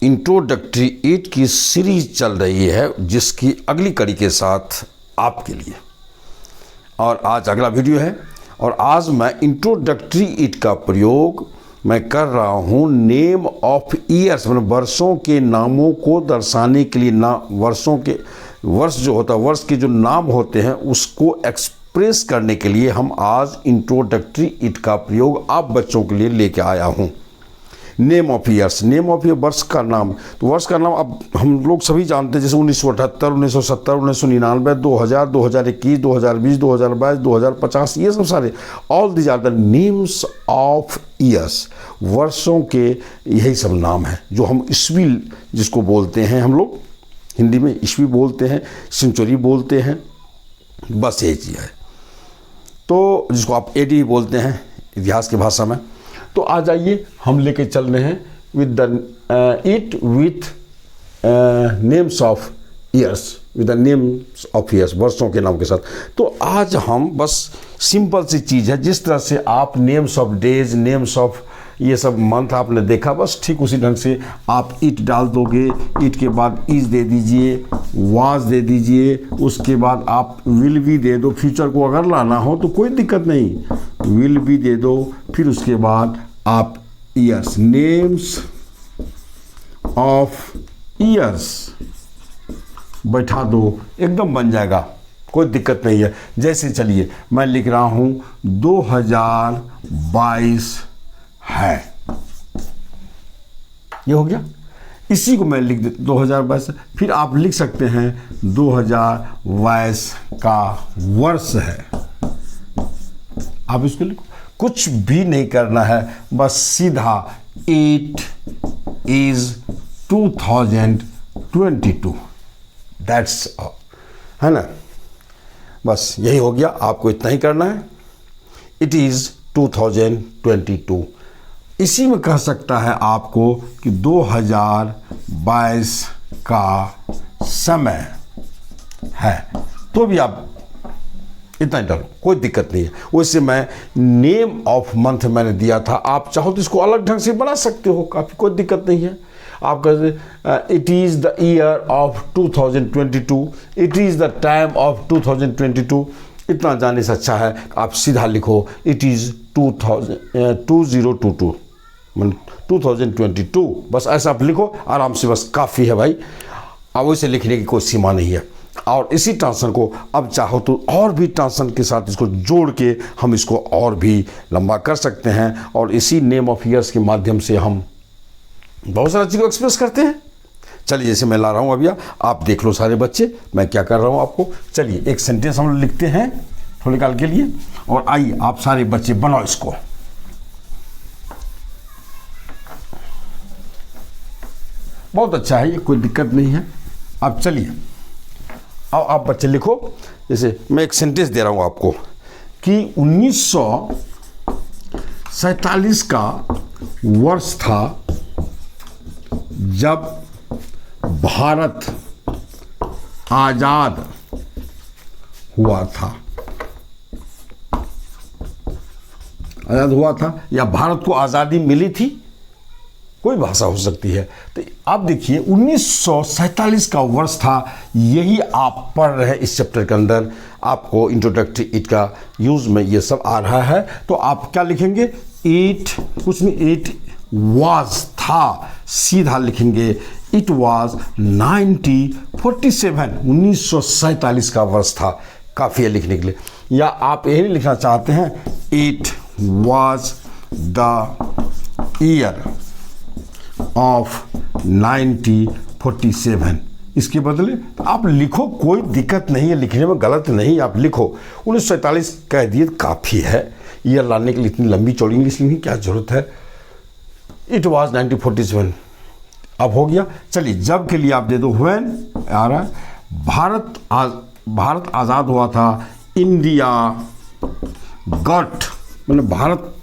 Introductory ईट की series चल रही है, जिसकी अगली कड़ी के साथ आपके लिए। और आज अगला वीडियो है और आज मैं इंट्रोडक्टरी ईट का प्रयोग मैं कर रहा हूँ नेम ऑफ ईयर्स, मतलब वर्षों के नामों को दर्शाने के लिए। वर्ष जो होता है, वर्ष के जो नाम होते हैं उसको एक्सप्रेस करने के लिए हम आज इंट्रोडक्टरी ईट का प्रयोग आप बच्चों के लिए लेके आया हूँ। Name of years, name of year वर्ष का नाम। तो वर्ष का नाम अब हम लोग सभी जानते हैं, जैसे 1978, 1970, 1999, 2000, 2021, 2020, 2022, 2050, ये सब सारे all these are the names of years. वर्षों के यही सब नाम हैं जो हम ईस्वी जिसको बोलते हैं, हम लोग हिंदी में ईस्वी बोलते हैं, सेंचुरी बोलते हैं, बस यही चीज़ है। तो जिसको आप एडी बोलते हैं इतिहास की भाषा में। तो आ जाइए हम लेके चल रहे हैं with names of years, with the names of years, वर्षों के नाम के साथ। तो आज हम बस सिंपल सी चीज़ है, जिस तरह से आप names of days, names of ये सब मंथ आपने देखा, बस ठीक उसी ढंग से आप ईट डाल दोगे। ईट के बाद इज दे दीजिए, वाज दे दीजिए, उसके बाद आप विल भी दे दो। फ्यूचर को अगर लाना हो तो कोई दिक्कत नहीं, विल भी दे दो। फिर उसके बाद आप ईयर्स, नेम्स ऑफ ईयर्स बैठा दो, एकदम बन जाएगा, कोई दिक्कत नहीं है। जैसे चलिए मैं लिख रहा हूँ 2022 है, ये हो गया। इसी को मैं लिख दे 2022। फिर आप लिख सकते हैं 2022 का वर्ष है, आप इसको लिखो, कुछ भी नहीं करना है, बस सीधा इट इज 2022, दैट्स ऑल, है ना। बस यही हो गया, आपको इतना ही करना है। It is 2022। इसी में कह सकता है आपको कि 2022 का समय है, तो भी आप इतना ही डालो, कोई दिक्कत नहीं है। वैसे मैं नेम ऑफ मंथ मैंने दिया था, आप चाहो तो इसको अलग ढंग से बना सकते हो, काफ़ी कोई दिक्कत नहीं है। आप कहते it is the year of 2022, it is the time of 2022। इतना जानने से अच्छा है आप सीधा लिखो इट इज़ 2022, 2022, बस ऐसा आप लिखो आराम से, बस काफ़ी है भाई। अब वैसे लिखने की कोई सीमा नहीं है। और इसी ट्रांसलेशन को अब चाहो तो और भी ट्रांसलेशन के साथ इसको जोड़ के हम इसको और भी लंबा कर सकते हैं। और इसी नेम ऑफ ईयर्स के माध्यम से हम बहुत सारी चीज़ों को एक्सप्रेस करते हैं। चलिए जैसे मैं ला रहा हूँ अभी, आप देख लो सारे बच्चे मैं क्या कर रहा हूँ आपको। चलिए एक सेंटेंस हम लिखते हैं थोड़े काल के लिए, और आइए आप सारे बच्चे बनाओ इसको। बहुत अच्छा है, ये कोई दिक्कत नहीं है। अब चलिए अब आप बच्चे लिखो। जैसे मैं एक सेंटेंस दे रहा हूँ आपको कि 1947 का वर्ष था जब भारत आज़ाद हुआ था। आज़ाद हुआ था या भारत को आज़ादी मिली थी, कोई भाषा हो सकती है। तो आप देखिए 1947 का वर्ष था, यही आप पढ़ रहे हैं इस चैप्टर के अंदर। आपको इंट्रोडक्टरी ईट का यूज में ये सब आ रहा है। तो आप क्या लिखेंगे, ईट कुछ नहीं, ईट वाज था, सीधा लिखेंगे इट वाज 1947 का वर्ष था, काफ़ी है लिखने के लिए। या आप यही लिखना चाहते हैं it was the year of 1947, इसके बदले तो आप लिखो, कोई दिक्कत नहीं है, लिखने में गलत नहीं, आप लिखो 1947 कह दिए, काफ़ी है। ईयर लाने के लिए इतनी लंबी चौड़ी इंग्लिश लिखने की क्या जरूरत है। इट वाज 1947, अब हो गया। चलिए जब के लिए आप दे दो व्हेन आ रहा है। भारत आज़ाद हुआ था, इंडिया गॉट, मतलब भारत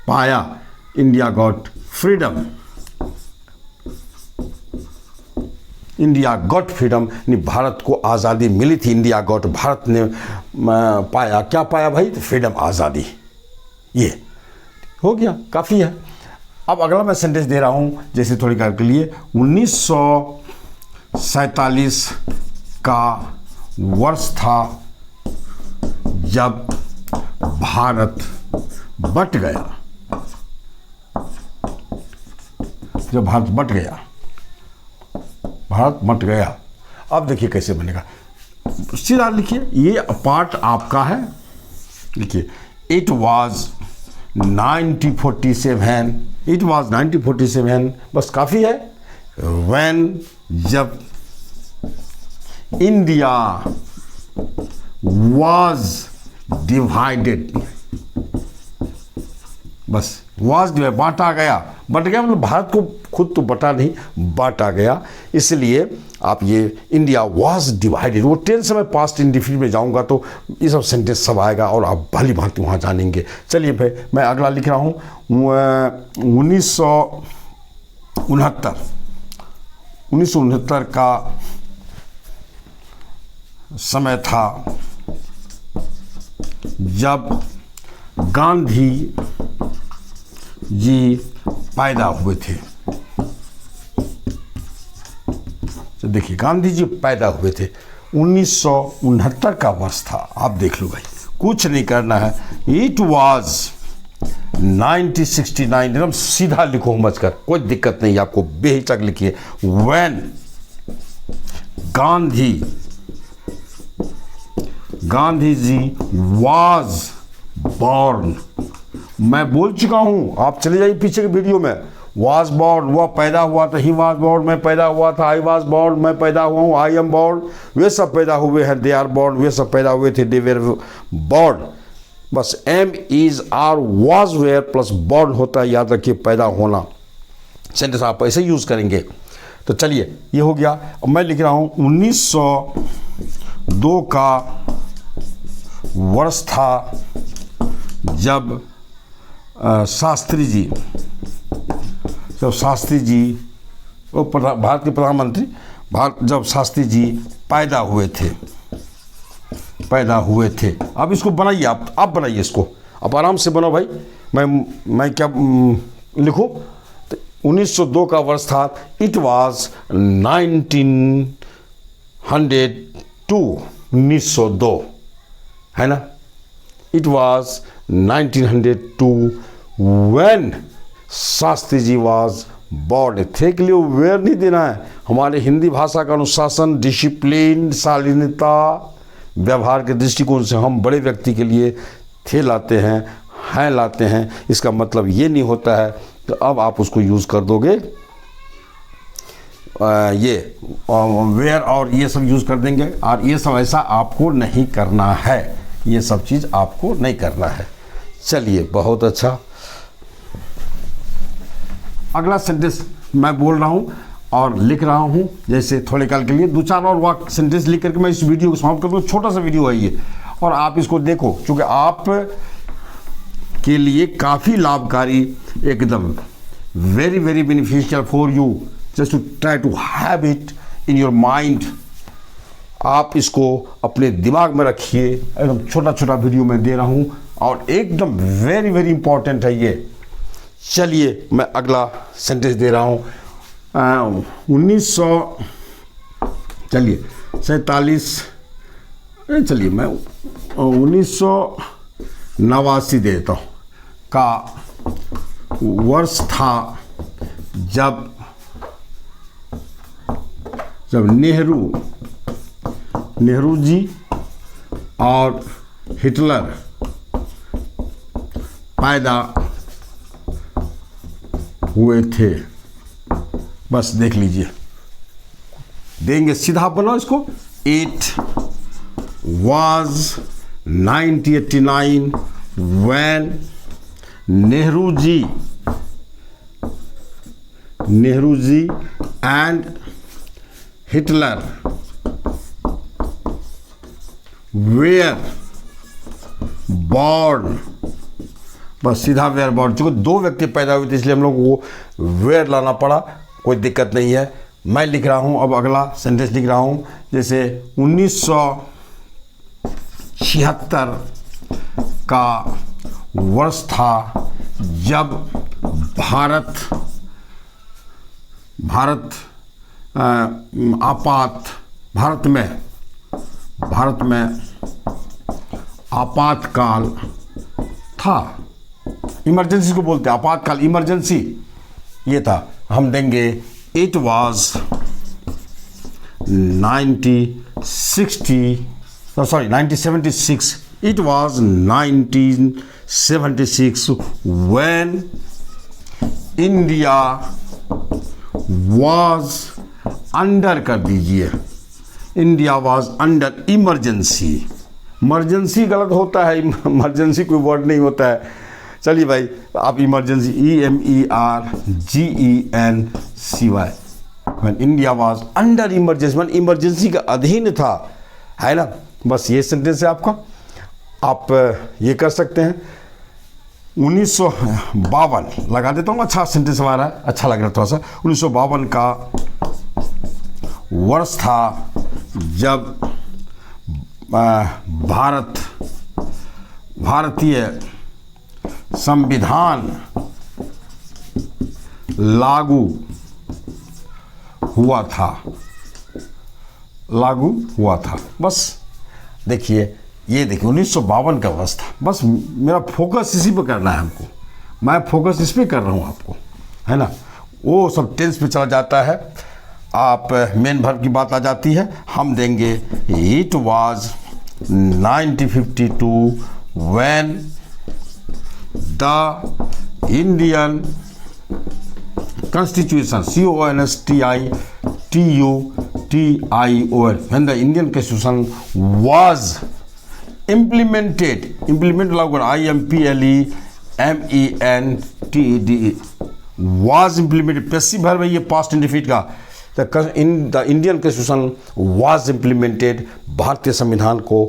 पाया, India got freedom, India got freedom, यानी भारत को आज़ादी मिली थी। इंडिया गॉट, भारत ने पाया, क्या पाया भाई, तो फ्रीडम, आज़ादी। ये हो गया, काफ़ी है। अब अगला मैं सेंटेंस दे रहा हूँ, जैसे थोड़ी काल के लिए 1947 का वर्ष था जब भारत बट गया। जब भारत बट गया, भारत बट गया। अब देखिए कैसे बनेगा, सीधा लिखिए, ये पार्ट आपका है। लिखिए इट वॉज 1947, इट वॉज 1947, बस काफ़ी है। व्हेन, जब, इंडिया वॉज डिवाइडेड, बस वॉज डिवाइड, बांटा गया। बट गया मतलब भारत को खुद तो बटा नहीं, बांटा गया। इसलिए आप ये इंडिया वॉज डिवाइडेड, वो टेंस से मैं पास्ट इंडिफिनिट में जाऊंगा तो ये सब सेंटेंस सब आएगा और आप भली भांति वहाँ जानेंगे। चलिए भाई मैं अगला लिख रहा हूँ 1969 का समय था जब गांधी जी पैदा हुए थे। तो देखिए गांधी जी पैदा हुए थे, 1969 का वर्ष था। आप देख लो भाई, कुछ नहीं करना है। इट वॉज 1969, एकदम सीधा लिखो मचकर, कोई दिक्कत नहीं, आपको बेहिचक लिखिए। When Gandhi ji was born, मैं बोल चुका हूं, आप चले जाइए पीछे के वीडियो में। वॉज बॉर्न, वह पैदा हुआ था, ही वॉज बॉर्न, मैं पैदा हुआ था, आई वॉज बॉर्न, मैं पैदा हुआ हूँ, आई एम बॉर्न, वे सब पैदा हुए हैं, दे आर बॉर्न, वे सब पैदा हुए थे, दे वेर बॉर्न। बस am is are was were plus born होता है, याद रखिए, पैदा होना। सेंटेंस आप ऐसे यूज करेंगे। तो चलिए ये हो गया। अब मैं लिख रहा हूँ 1902 का वर्ष था जब शास्त्री जी वो भारत के प्रधानमंत्री, जब शास्त्री जी पैदा हुए थे। अब इसको बनाइए, आप बनाइए इसको, आप आराम से बनाओ भाई। मैं क्या लिखूं? तो 1902 का वर्ष था, इट वाज 1902 है ना। It was 1902 when Shastri ji was born थे। के लिए वेयर नहीं देना है। हमारे हिंदी भाषा का अनुशासन, डिसिप्लिन, शालीनता, व्यवहार के दृष्टिकोण से हम बड़े व्यक्ति के लिए थे लाते हैं लाते हैं। इसका मतलब ये नहीं होता है। तो अब आप उसको यूज़ कर दोगे, ये वेयर और ये सब यूज़ कर देंगे। और ये सब ऐसा आपको नहीं करना है, ये सब चीज़ आपको नहीं करना है। चलिए बहुत अच्छा। अगला सेंटेंस मैं बोल रहा हूँ और लिख रहा हूँ, जैसे थोड़े काल के लिए 2-4 और वाक्य सेंटेंस लिख करके मैं इस वीडियो को समाप्त कर दूँ। छोटा सा वीडियो है ये, और आप इसको देखो, क्योंकि आप के लिए काफ़ी लाभकारी, एकदम very very beneficial for you, just to try to have it in your mind. आप इसको अपने दिमाग में रखिए। एकदम छोटा छोटा वीडियो मैं दे रहा हूँ और एकदम वेरी वेरी इंपॉर्टेंट है ये। चलिए मैं अगला सेंटेंस दे रहा हूँ 1989 देता हूँ का वर्ष था जब नेहरू जी और हिटलर पैदा हुए थे। बस देख लीजिए, देंगे सीधा बनाओ इसको। It was 1989 when Nehru ji and Hitler were born. बस सीधा वेयर बॉर्न, चूँकि 2 व्यक्ति पैदा हुए थे इसलिए हम लोग को वेयर लाना पड़ा। कोई दिक्कत नहीं है। मैं लिख रहा हूँ अब अगला सेंटेंस लिख रहा हूँ, जैसे 1976 का वर्ष था जब भारत में आपातकाल था। इमरजेंसी को बोलते हैं आपातकाल, इमरजेंसी ये था। हम देंगे it was 1976। It was 1976 when India was under, कर दीजिए, India was under emergency. Emergency गलत होता है, इमरजेंसी कोई वर्ड नहीं होता है। चलिए भाई, आप emergency EMERGENCY when India was under emergency, मतलब इमरजेंसी का अधीन था, है ना। बस ये सेंटेंस है आपका। आप ये कर सकते हैं 1952 लगा देता हूँ, अच्छा सेंटेंस हमारा, अच्छा लग रहा थोड़ा सा। 1952 का वर्ष था जब भारतीय संविधान लागू हुआ था। बस देखिए, ये देखिए 1952 का वर्ष था। बस मेरा फोकस इसी पे करना है हमको, मैं फोकस इस पे कर रहा हूँ आपको, है ना। वो सब टेंस पे चला जाता है, आप मेन वर्ब की बात आ जाती है। हम देंगे it was 1952 when the Indian Constitution CONSTITUTION when the Indian Constitution was implemented लागू IMPLEMENTED was implemented, passive verb है ये, पास्ट इंडेफिनिट का। The Indian constitution was implemented, भारतीय संविधान को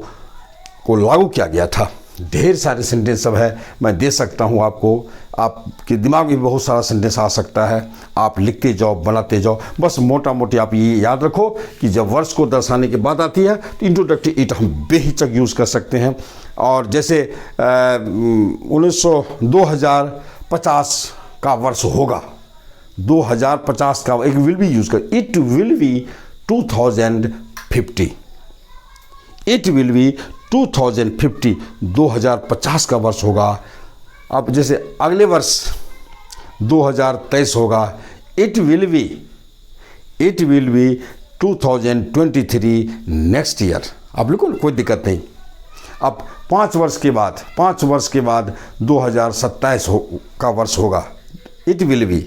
लागू किया गया था। ढेर सारे सेंटेंस सब है, मैं दे सकता हूँ आपको, आपके दिमाग में बहुत सारा सेंटेंस आ सकता है। आप लिखते जाओ, बनाते जाओ। बस मोटा मोटी आप ये याद रखो कि जब वर्ष को दर्शाने की बात आती है तो इंट्रोडक्टरी इट हम बेहिचक यूज़ कर सकते हैं। और जैसे 2050 का वर्ष होगा, 2050 का एक विल बी यूज़ कर, it will be 2050, it will be 2050, 2050 का वर्ष होगा। अब जैसे अगले वर्ष 2023 होगा, it will be 2023 next year. आप लिखो, कोई दिक्कत नहीं। अब 5 वर्ष के बाद 2027 का वर्ष होगा, it will be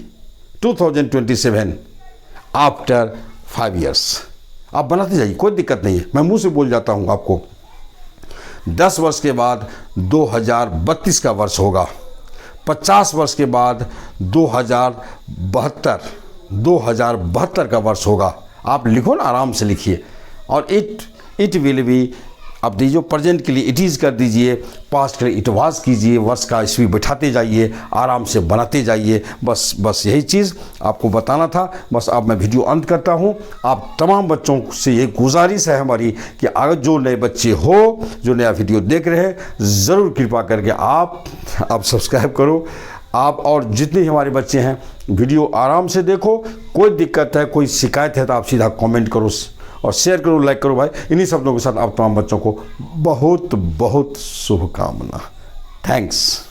2027 after 5 years. आप बनाते जाइए, कोई दिक्कत नहीं है, मैं मुंह से बोल जाता हूँ आपको। 10 वर्ष के बाद 2032 का वर्ष होगा, 50 वर्ष के बाद 2072 का वर्ष होगा। आप लिखो ना, आराम से लिखिए। और इट विल बी, अब दीजिए प्रेजेंट के लिए इट इज़ कर दीजिए, पास्ट के लिए इट वाज कीजिए, वर्ष का ईस्वी बैठाते जाइए, आराम से बनाते जाइए। बस यही चीज़ आपको बताना था। बस अब मैं वीडियो अंत करता हूँ। आप तमाम बच्चों से ये गुजारिश है हमारी कि अगर जो नए बच्चे हो, जो नया वीडियो देख रहे हैं, ज़रूर कृपा करके आप सब्सक्राइब करो। आप और जितने हमारे बच्चे हैं, वीडियो आराम से देखो। कोई दिक्कत है, कोई शिकायत है तो आप सीधा कमेंट करो और शेयर करो, लाइक करो भाई। इन्हीं शब्दों के साथ आप तमाम बच्चों को बहुत बहुत शुभकामना। थैंक्स।